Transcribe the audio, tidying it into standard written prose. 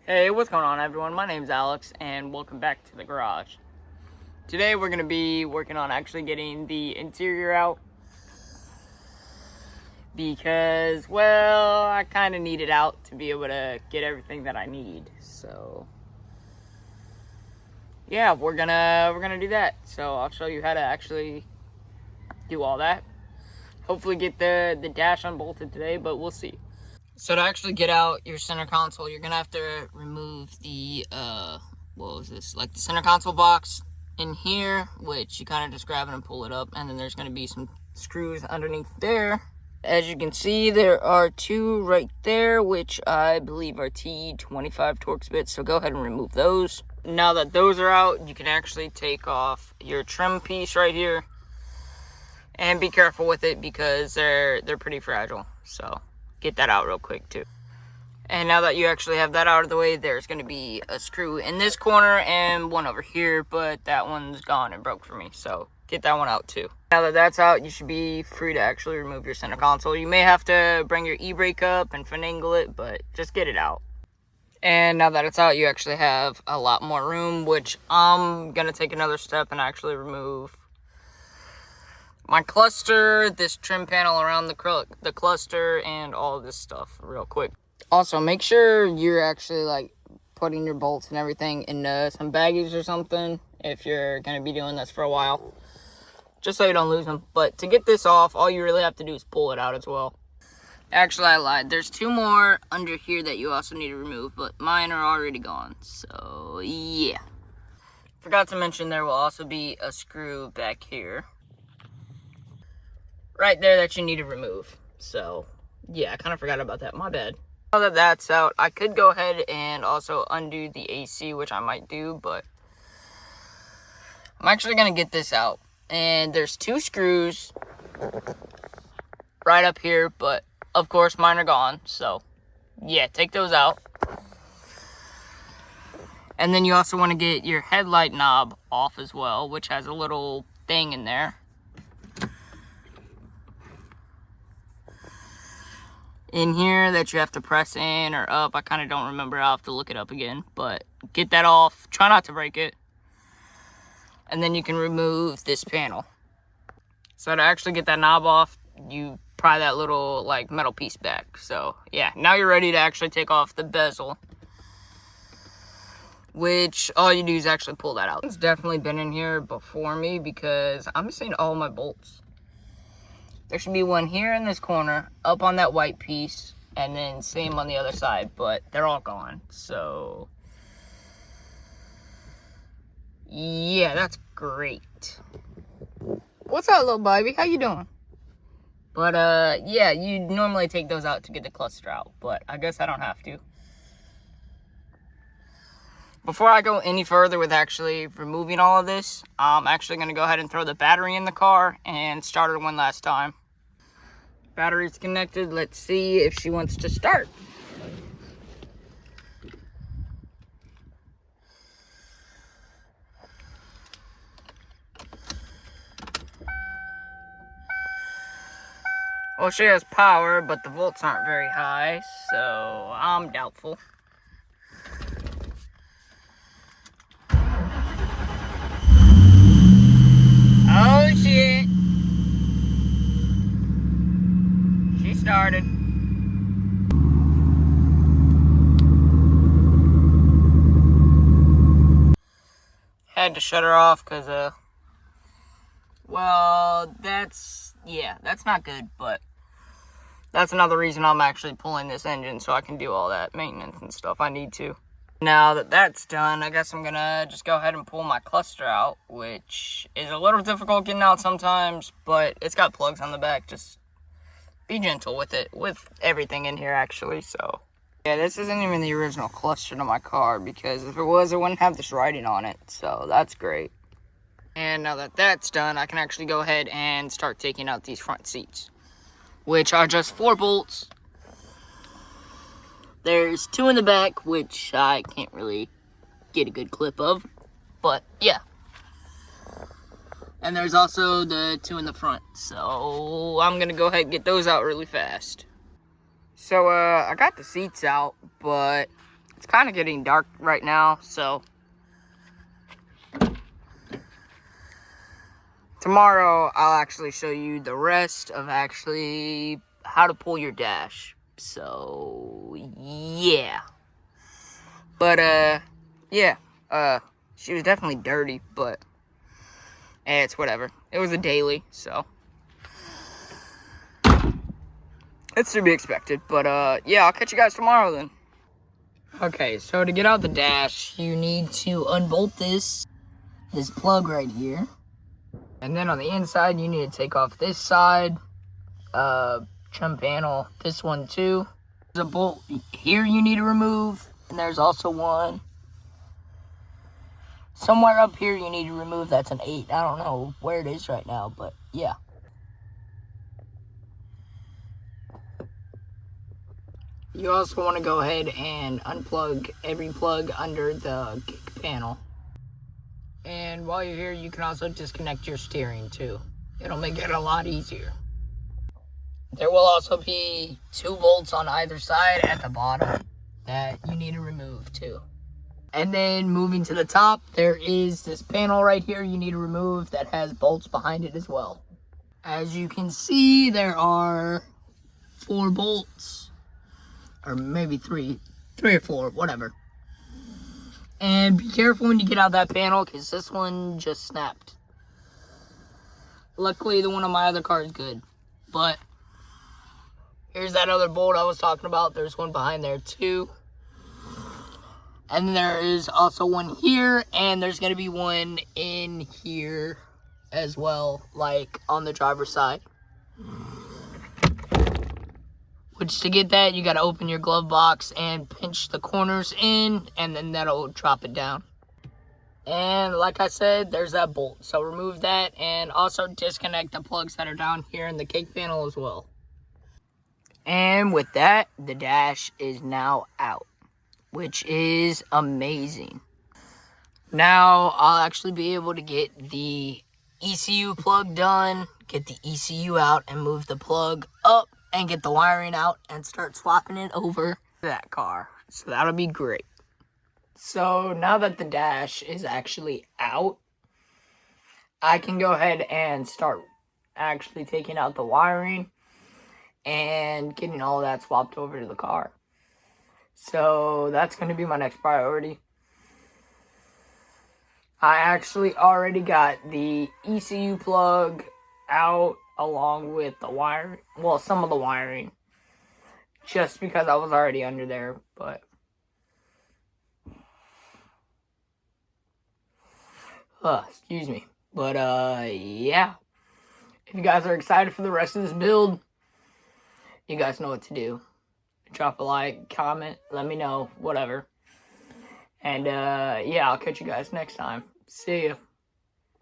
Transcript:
Hey, what's going on everyone? My name's Alex and welcome back to the garage. Today we're going to be working on actually getting the interior out because, well, I kind of need it out to be able to get everything that I need. So, yeah, we're gonna do that. So I'll show you how to actually do all that. Hopefully get the dash unbolted today, but we'll see. So to actually get out your center console, you're gonna have to remove the what was this? Like the center console box in here, which you kind of just grab it and pull it up, and then there's gonna be some screws underneath there. As you can see, there are two right there, which I believe are T25 Torx bits. So go ahead and remove those. Now that those are out, you can actually take off your trim piece right here, and be careful with it because they're pretty fragile. So get that out real quick too. And now that you actually have that out of the way, there's going to be a screw in this corner and one over here, but that one's gone and broke for me, so get that one out too. Now that that's out, you should be free to actually remove your center console. You may have to bring your e-brake up and finagle it, but just get it out. And now that it's out, you actually have a lot more room, which I'm going to take another step and actually remove my cluster, this trim panel around the cluster, and all this stuff real quick. Also, make sure you're actually like putting your bolts and everything in some baggies or something if you're going to be doing this for a while, just so you don't lose them. But to get this off, all you really have to do is pull it out as well. Actually, I lied. There's two more under here that you also need to remove, but mine are already gone. So, yeah. Forgot to mention there will also be a screw back here right there that you need to remove. So, yeah, I kind of forgot about that. My bad. Now that that's out, I could go ahead and also undo the AC, which I might do, but I'm actually going to get this out. And there's two screws right up here, but of course mine are gone. So, yeah, take those out. And then you also want to get your headlight knob off as well, which has a little thing in there. In here that you have to press in or up. I kind of don't remember. I'll have to look it up again, but get that off. Try not to break it. And then you can remove this panel. So to actually get that knob off, you pry that little like metal piece back. So yeah, now you're ready to actually take off the bezel, which all you do is actually pull that out. It's definitely been in here before me because I'm missing all my bolts. There should be one here in this corner, up on that white piece, and then same on the other side, but they're all gone. So, yeah, that's great. What's up, little baby? How you doing? But, yeah, you normally take those out to get the cluster out, but I guess I don't have to. Before I go any further with actually removing all of this, I'm actually going to go ahead and throw the battery in the car and start her one last time. Battery's connected. Let's see if she wants to start. Well, she has power, but the volts aren't very high, so I'm doubtful. Oh shit! She started. Had to shut her off because, well, that's not good, but that's another reason I'm actually pulling this engine so I can do all that maintenance and stuff I need to. Now that that's done, I guess I'm gonna just go ahead and pull my cluster out, which is a little difficult getting out sometimes, but it's got plugs on the back. Just be gentle with it, with everything in here actually. So yeah, this isn't even the original cluster to my car, because if it was, it wouldn't have this writing on it, so that's great. And now that that's done, I can actually go ahead and start taking out these front seats, which are just 4 bolts. There's 2 in the back, which I can't really get a good clip of, but yeah. And there's also the 2 in the front, so I'm gonna go ahead and get those out really fast. So, I got the seats out, but it's It's kind of getting dark right now, so tomorrow I'll actually show you the rest of actually how to pull your dash. So yeah. But yeah. She was definitely dirty, but it's whatever. It was a daily, so it's to be expected. But yeah, I'll catch you guys tomorrow then. Okay, so to get out the dash, you need to unbolt this plug right here. And then on the inside, you need to take off this side, trim panel, this one too. There's a bolt here you need to remove, and there's also one somewhere up here you need to remove. That's an 8. I don't know where it is right now, but yeah. You also want to go ahead and unplug every plug under the kick panel. And while you're here, you can also disconnect your steering too. It'll make it a lot easier. There will also be 2 bolts on either side at the bottom that you need to remove too. And then moving to the top, there is this panel right here you need to remove that has bolts behind it as well. As you can see, there are 4 bolts, or maybe 3 or 4, whatever. And be careful when you get out that panel, because this one just snapped. Luckily, the one on my other car is good. But here's that other bolt I was talking about. There's one behind there too. And there is also one here, and there's going to be one in here as well, like on the driver's side. Which, to get that, you got to open your glove box and pinch the corners in, and then that'll drop it down. And like I said, there's that bolt. So remove that, and also disconnect the plugs that are down here in the kick panel as well. And with that, the dash is now out, which is amazing. Now I'll actually be able to get the ECU plug done, get the ECU out, and move the plug up, and get the wiring out, and start swapping it over to that car. So that'll be great. So now that the dash is actually out, I can go ahead and start actually taking out the wiring and getting all of that swapped over to the car. So that's going to be my next priority. I actually already got the ECU plug out along with the wiring. Well, some of the wiring. Just because I was already under there, but excuse me. But yeah. If you guys are excited for the rest of this build, you guys know what to do. Drop a like, comment, let me know, whatever. And yeah, I'll catch you guys next time. See ya.